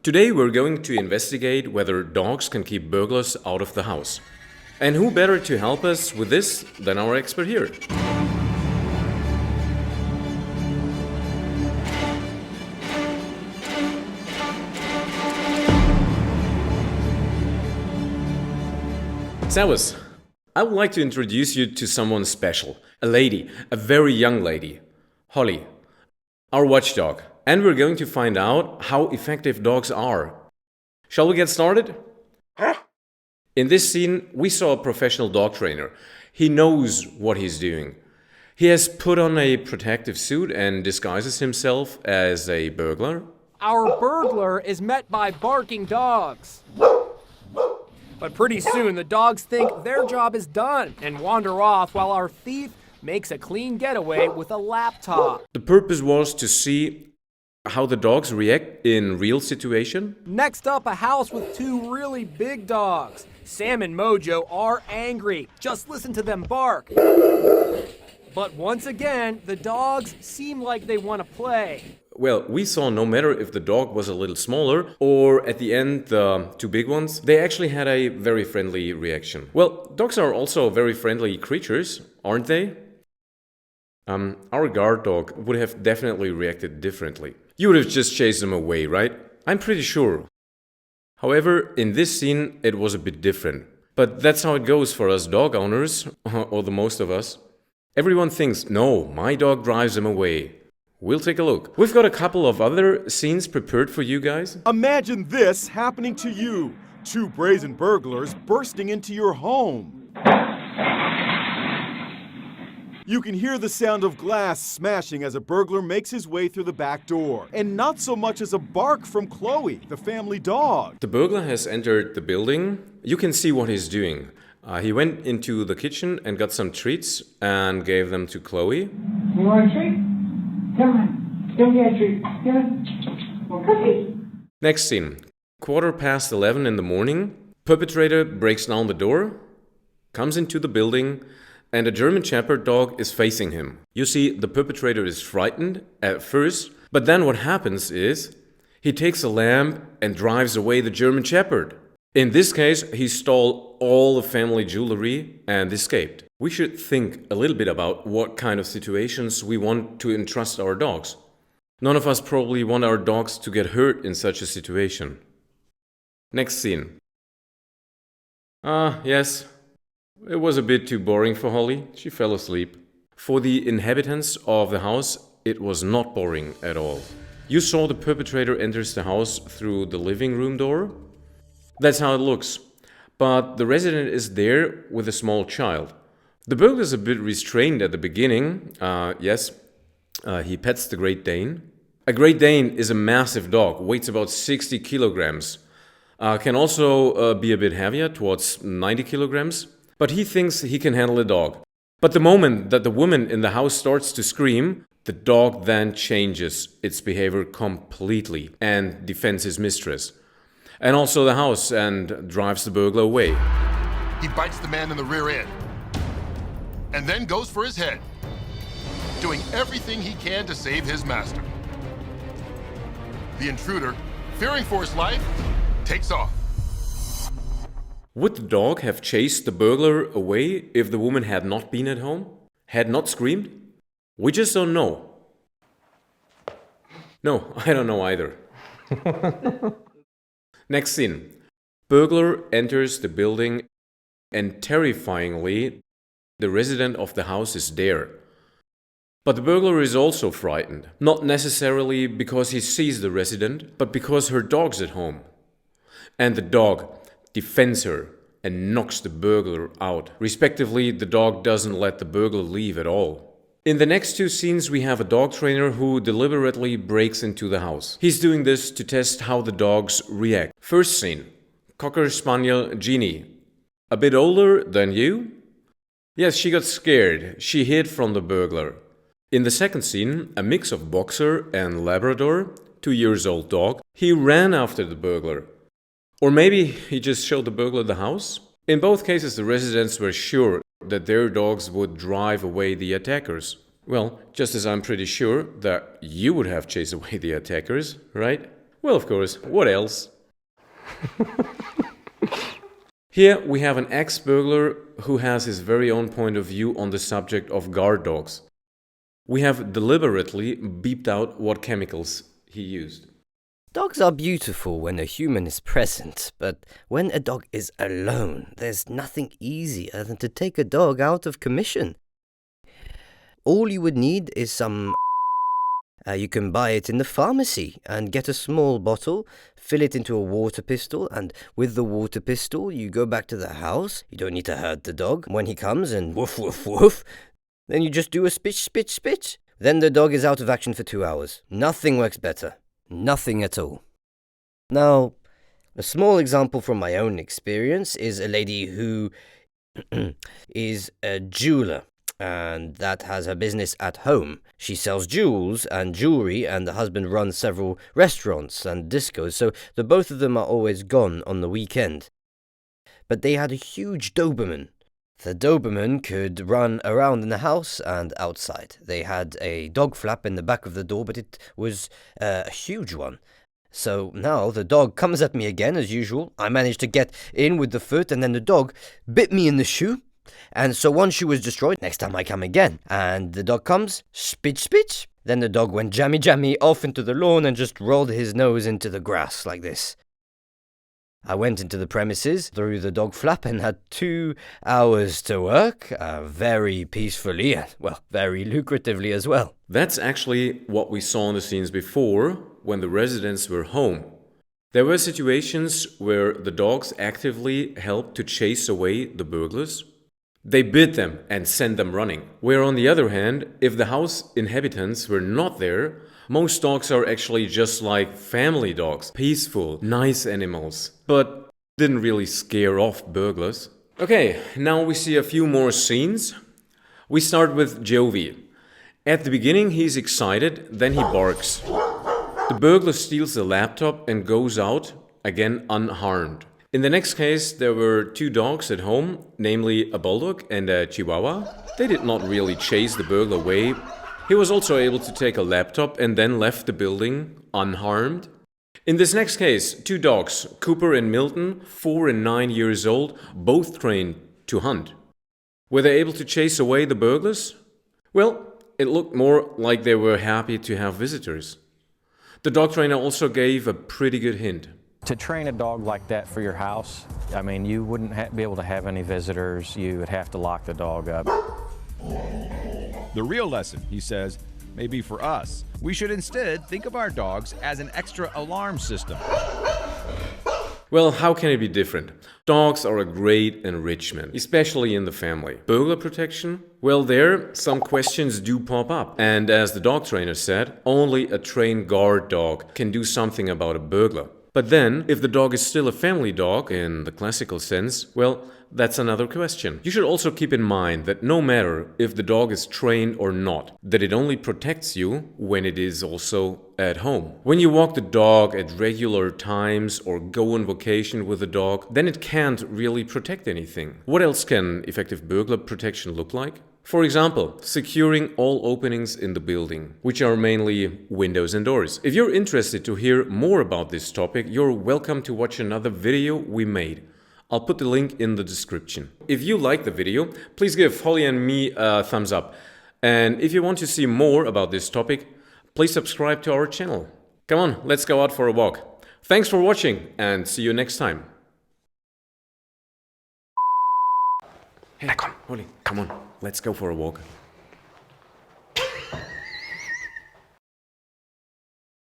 Today we're going to investigate whether dogs can keep burglars out of the house. And who better to help us with this than our expert here? Servus. I would like to introduce you to someone special. A lady, a very young lady. Holly, our watchdog. And we're going to find out how effective dogs are. Shall we get started? In this scene, we saw a professional dog trainer. He knows what he's doing. He has put on a protective suit and disguises himself as a burglar. Our burglar is met by barking dogs. But pretty soon, the dogs think their job is done and wander off while our thief makes a clean getaway with a laptop. The purpose was to see how the dogs react in real situation. Next up, a house with two really big dogs. Sam and Mojo are angry. Just listen to them bark. But once again, the dogs seem like they want to play. Well, we saw no matter if the dog was a little smaller or at the end the two big ones, they actually had a very friendly reaction. Well, dogs are also very friendly creatures, aren't they? Our guard dog would have definitely reacted differently. You would have just chased them away, right? I'm pretty sure. However, in this scene, it was a bit different. But that's how it goes for us dog owners, or the most of us. Everyone thinks, no, my dog drives them away. We'll take a look. We've got a couple of other scenes prepared for you guys. Imagine this happening to you. Two brazen burglars bursting into your home. You can hear the sound of glass smashing as a burglar makes his way through the back door. And not so much as a bark from Chloe, the family dog. The burglar has entered the building. You can see what he's doing. He went into the kitchen and got some treats and gave them to Chloe. You want a treat? Come on, go get a treat. Come on. Well, cookies. Next scene. 11:15 in the morning. Perpetrator breaks down the door, comes into the building, and a German Shepherd dog is facing him. You see, the perpetrator is frightened at first, but then what happens is he takes a lamp and drives away the German Shepherd. In this case, he stole all the family jewelry and escaped. We should think a little bit about what kind of situations we want to entrust our dogs. None of us probably want our dogs to get hurt in such a situation. Next scene. Yes. It was a bit too boring for Holly. She fell asleep. For the inhabitants of the house, it was not boring at all. You saw the perpetrator enters the house through the living room door. That's how it looks. But the resident is there with a small child. The burglar is a bit restrained at the beginning. He pets the Great Dane. A Great Dane is a massive dog, weighs about 60 kilograms. Can also be a bit heavier, towards 90 kilograms. But he thinks he can handle a dog. But the moment that the woman in the house starts to scream, the dog then changes its behavior completely and defends his mistress. And also the house and drives the burglar away. He bites the man in the rear end and then goes for his head, doing everything he can to save his master. The intruder, fearing for his life, takes off. Would the dog have chased the burglar away if the woman had not been at home? Had not screamed? We just don't know. No, I don't know either. Next scene. Burglar enters the building and terrifyingly, the resident of the house is there. But the burglar is also frightened. Not necessarily because he sees the resident, but because her dog's at home. And the dog defends her and knocks the burglar out. Respectively, the dog doesn't let the burglar leave at all. In the next two scenes, we have a dog trainer who deliberately breaks into the house. He's doing this to test how the dogs react. First scene. Cocker Spaniel Jeannie. A bit older than you? Yes, she got scared. She hid from the burglar. In the second scene, a mix of boxer and Labrador, 2-year-old dog. He ran after the burglar. Or maybe he just showed the burglar the house? In both cases, the residents were sure that their dogs would drive away the attackers. Well, just as I'm pretty sure that you would have chased away the attackers, right? Well, of course, what else? Here we have an ex-burglar who has his very own point of view on the subject of guard dogs. We have deliberately beeped out what chemicals he used. Dogs are beautiful when a human is present, but when a dog is alone, there's nothing easier than to take a dog out of commission. All you would need is some... you can buy it in the pharmacy and get a small bottle, fill it into a water pistol, and with the water pistol you go back to the house. You don't need to hurt the dog. When he comes and woof woof woof, then you just do a spitch spitch spitch. Then the dog is out of action for 2 hours. Nothing works better. Nothing at all. Now, a small example from my own experience is a lady who is a jeweler, and that has her business at home. She sells jewels and jewelry, and the husband runs several restaurants and discos, so the both of them are always gone on the weekend. But they had a huge Doberman. The Doberman could run around in the house and outside. They had a dog flap in the back of the door, but it was a huge one. So now the dog comes at me again as usual. I managed to get in with the foot, and then the dog bit me in the shoe. And so one shoe was destroyed. Next time I come again, and the dog comes, spitch spitch. Then the dog went jammy jammy off into the lawn and just rolled his nose into the grass like this. I went into the premises through the dog flap and had 2 hours to work, very peacefully and, well, very lucratively as well. That's actually what we saw in the scenes before, when the residents were home. There were situations where the dogs actively helped to chase away the burglars. They bit them and sent them running. Where on the other hand, if the house inhabitants were not there, most dogs are actually just like family dogs. Peaceful, nice animals. But didn't really scare off burglars. Okay, now we see a few more scenes. We start with Jovi. At the beginning he's excited, then he barks. The burglar steals the laptop and goes out, again unharmed. In the next case, there were 2 dogs at home, namely a bulldog and a chihuahua. They did not really chase the burglar away. He was also able to take a laptop and then left the building unharmed. In this next case, 2 dogs, Cooper and Milton, 4 and 9 years old, both trained to hunt. Were they able to chase away the burglars? Well, it looked more like they were happy to have visitors. The dog trainer also gave a pretty good hint. To train a dog like that for your house, I mean, you wouldn't be able to have any visitors. You would have to lock the dog up. The real lesson, he says, may be for us. We should instead think of our dogs as an extra alarm system. Well, how can it be different? Dogs are a great enrichment, especially in the family. Burglar protection? Well, there, some questions do pop up. And as the dog trainer said, only a trained guard dog can do something about a burglar. But then, if the dog is still a family dog, in the classical sense, well, that's another question. You should also keep in mind that no matter if the dog is trained or not, that it only protects you when it is also at home. When you walk the dog at regular times or go on vacation with the dog, then it can't really protect anything. What else can effective burglar protection look like? For example, securing all openings in the building, which are mainly windows and doors. If you're interested to hear more about this topic, you're welcome to watch another video we made. I'll put the link in the description. If you like the video, please give Holly and me a thumbs up. And if you want to see more about this topic, please subscribe to our channel. Come on, let's go out for a walk. Thanks for watching and see you next time. Hey, Holly, come on, let's go for a walk.